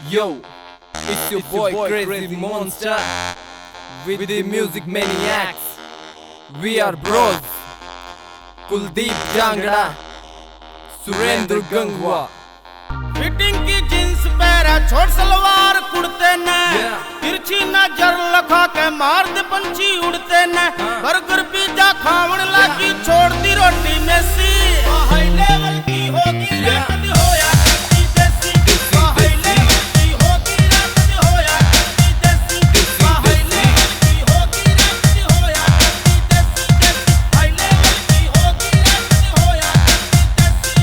Yo, it's your boy Crazy Monster with the music maniacs. We are bros. Kuldeep Jangra, Surender Gangwa. Fitting की jeans पहरा छोट सलवार कुड़ते न तिरछी नजर लखा के मार दे पंछी उड़ते न बर्गर पिज्जा खावण लागी छोड़ दी रोटी मेसी हाई लेवल की होगी रैपद होया करती देसी हाई लेवल की होगी रैपद होया करती देसी हाई लेवल की होगी रैपद होया करती देसी हाई लेवल की होगी रैपद होया करती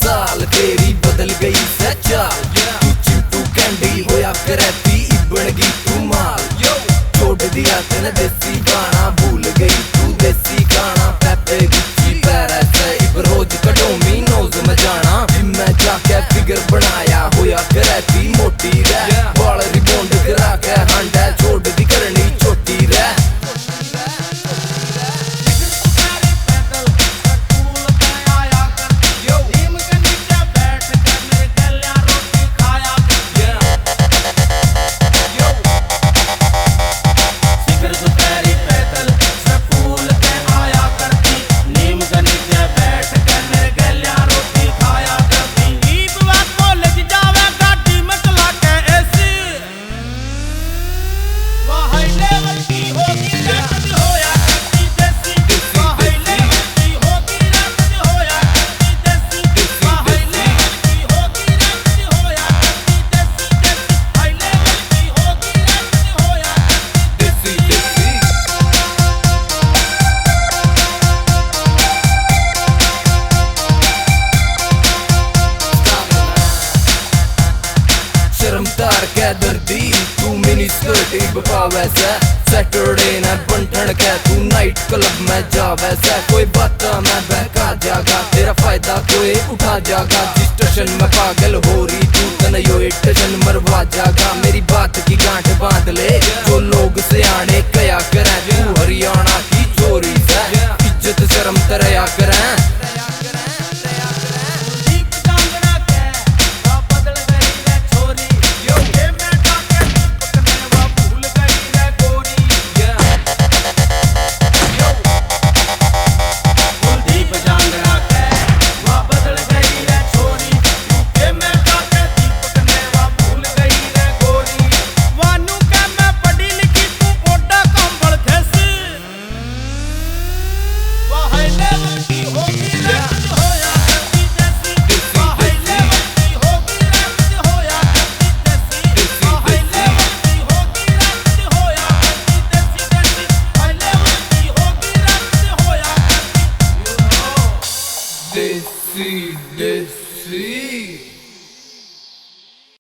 चाल तेरी बदल गई सचाल तू चिंटू कैंडी होया करती बन गई तू माल छोड़ दिया तेने देसी गाना भूल गई तू देसी गाना पेपे गुच्ची पैरासाइट रोज कटोमी नोज में जाना जिम में जाके फिगर बनाया होया करती मोटी रह बाल रिबॉन्ड करा के हांडा छोड़ दी करनी छोटी रह दर्दी तू मिनी स्कर्ट बपा वैसा सैटरडे न बंठन के तू नाइट क्लब में जा वैसा कोई बात मैं बहका जागा तेरा फायदा कोई उठा जागा जिस स्टेशन में पागल हो रही तू तनयो स्टेशन मरवा जागा मेरी बात की गांठ बांध ले जो लोग से आने कया करें तू हरियाणा की चोरी से इज्जत शर्म तरया करें Desi, Desi.